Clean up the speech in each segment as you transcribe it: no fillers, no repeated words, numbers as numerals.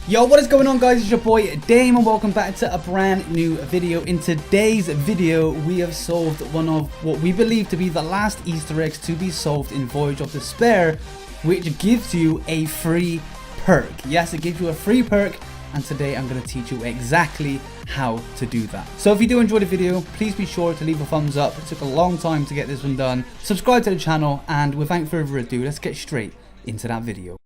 Yo, what is going on, guys? It's your boy Dame and welcome back to a brand new video. In today's video we have solved one of what we believe to be the last Easter eggs to be solved in Voyage of Despair, which gives you a free perk. Yes, it gives you a free perk, and today I'm going to teach you exactly how to do that. So if you do enjoy the video, please be sure to leave a thumbs up. It took a long time to get this one done. Subscribe to the channel, and without further ado, let's get straight into that video.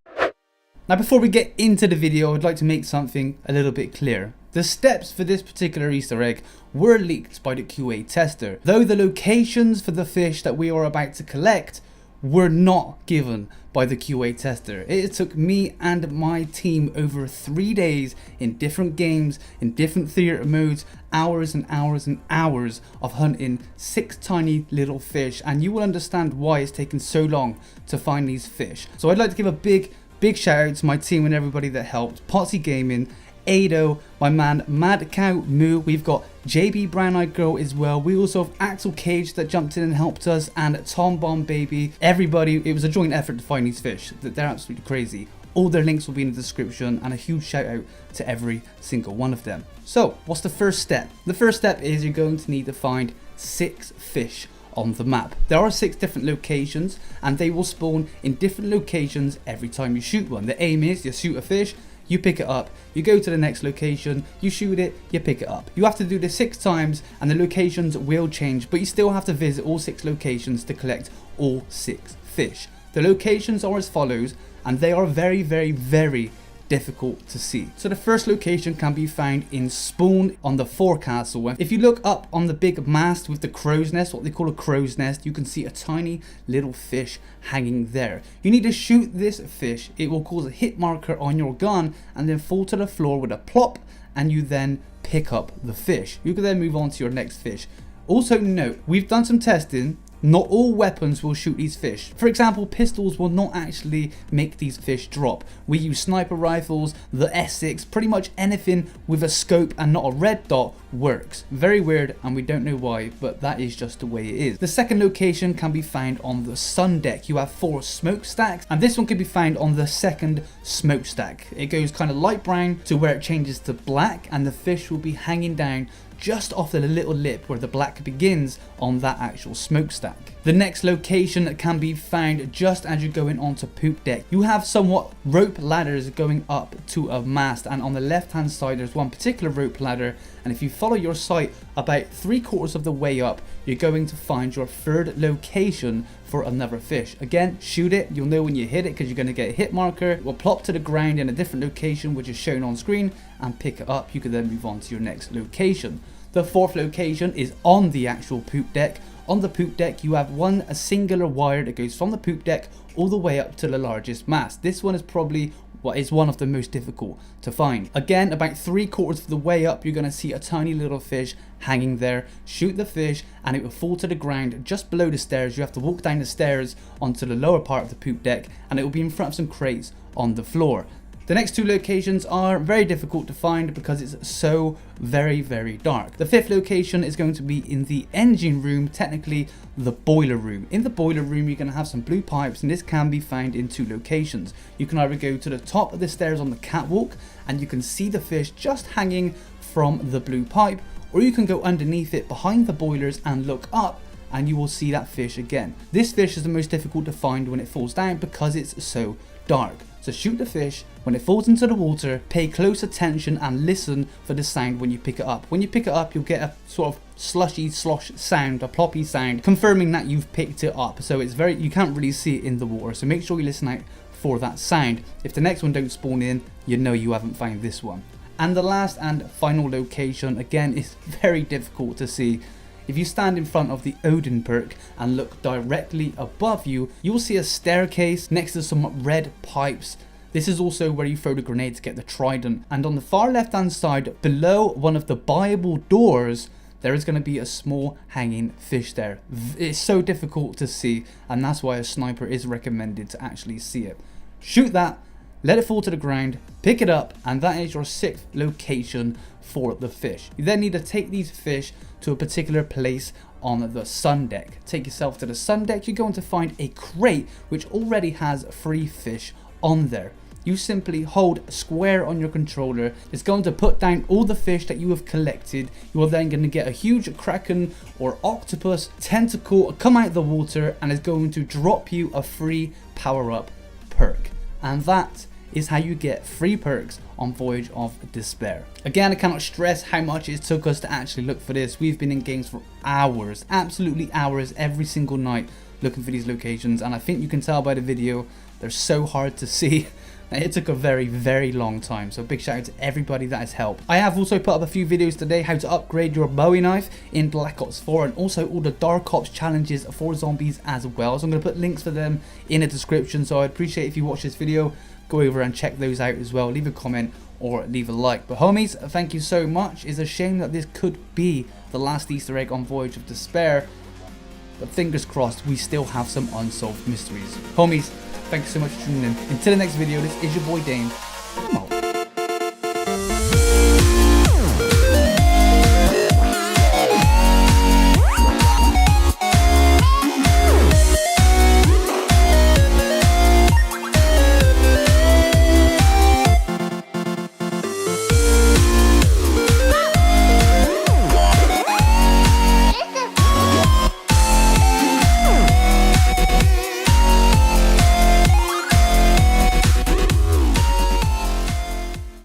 Now, before we get into the video, I'd like to make something a little bit clear. The steps for this particular Easter egg were leaked by the QA tester, though the locations for the fish that we are about to collect were not given by the QA tester. It took me and my team over 3 days in different games, in different theater modes, hours and hours and hours of hunting 6 tiny little fish, and you will understand why it's taken so long to find these fish. So I'd like to give a big shout out to my team and everybody that helped. POTTSY Gaming, Aidoo, my man Madcow Mooo, we've got JB BrownEyedGirl as well. We also have Axel Cage that jumped in and helped us, and TomBombBaby. Everybody, it was a joint effort to find these fish. They're absolutely crazy. All their links will be in the description, and a huge shout out to every single one of them. So what's the first step? The first step is you're going to need to find 6 fish on the map. There are 6 different locations, and they will spawn in different locations every time you shoot one. The aim is you shoot a fish, you pick it up, you go to the next location, you shoot it, you pick it up. You have to do this 6 times, and the locations will change, but you still have to visit all 6 locations to collect all 6 fish. The locations are as follows, and they are very difficult to see. So the first location can be found in spawn on the forecastle. If you look up on the big mast with the crow's nest, what they call a crow's nest, you can see a tiny little fish hanging there. You need to shoot this fish. It will cause a hit marker on your gun and then fall to the floor with a plop, and you then pick up the fish. You can then move on to your next fish. Also note, we've done some testing. Not all weapons will shoot these fish. For example, pistols will not actually make these fish drop. We use sniper rifles, the S6, pretty much anything with a scope and not a red dot works. Very weird, and we don't know why, but that is just the way it is. The second location can be found on the sun deck. You have 4 smokestacks, and this one can be found on the second smokestack. It goes kind of light brown to where it changes to black, and the fish will be hanging down just off the little lip where the black begins on that actual smokestack. The next location can be found just as you're going onto poop deck. You have somewhat rope ladders going up to a mast, and on the left hand side there's one particular rope ladder, and if you follow your sight about 3/4 of the way up, you're going to find your third location for another fish. Again, shoot it. You'll know when you hit it because you're going to get a hit marker. It will plop to the ground in a different location which is shown on screen, and pick it up. You can then move on to your next location. The fourth location is on the actual poop deck. On the poop deck you have a singular wire that goes from the poop deck all the way up to the largest mast. This one is probably what is one of the most difficult to find. Again, about 3/4 of the way up, you're going to see a tiny little fish hanging there. Shoot the fish and it will fall to the ground just below the stairs. You have to walk down the stairs onto the lower part of the poop deck, and it will be in front of some crates on the floor. The next 2 locations are very difficult to find because it's so very dark. The 5th location is going to be in the engine room, technically the boiler room. In the boiler room you're going to have some blue pipes, and this can be found in 2 locations. You can either go to the top of the stairs on the catwalk and you can see the fish just hanging from the blue pipe, or you can go underneath it behind the boilers and look up, and you will see that fish again. This fish is the most difficult to find when it falls down because it's so dark. So shoot the fish when it falls into the water, pay close attention and listen for the sound when you pick it up. When you pick it up, you'll get a sort of slushy slosh sound, a ploppy sound, confirming that you've picked it up. So it's you can't really see it in the water, so make sure you listen out for that sound. If the next one don't spawn in, you know you haven't found this one. And the last and final location, again, is very difficult to see. If you stand in front of the Aidoo perk and look directly above you, you will see a staircase next to some red pipes. This is also where you throw the grenade to get the trident. And on the far left hand side, below one of the buyable doors, there is going to be a small hanging fish there. It's so difficult to see, and that's why a sniper is recommended to actually see it. Shoot that, let it fall to the ground, pick it up, and that is your 6th location for the fish. You then need to take these fish to a particular place on the sun deck. Take yourself to the sun deck. You're going to find a crate which already has 3 fish on there. you simply hold square on your controller. It's going to put down all the fish that you have collected. You are then going to get a huge kraken or octopus tentacle come out the water, and it's going to drop you a free power-up perk. And that is how you get free perks on Voyage of Despair. Again, I cannot stress how much it took us to actually look for this. We've been in games for hours, absolutely hours, every single night looking for these locations, and I think you can tell by the video they're so hard to see. It took a very long time, so big shout out to everybody that has helped. I have also put up a few videos today how to upgrade your Bowie knife in Black Ops 4, and also all the Dark Ops challenges for zombies as well. So I'm going to put links for them in the description, so I'd appreciate if you watch this video, go over and check those out as well. Leave a comment or leave a like. But homies, thank you so much. It's a shame that this could be the last Easter egg on Voyage of Despair, but fingers crossed we still have some unsolved mysteries. Homies, thank you so much for tuning in. Until the next video, this is your boy Dame.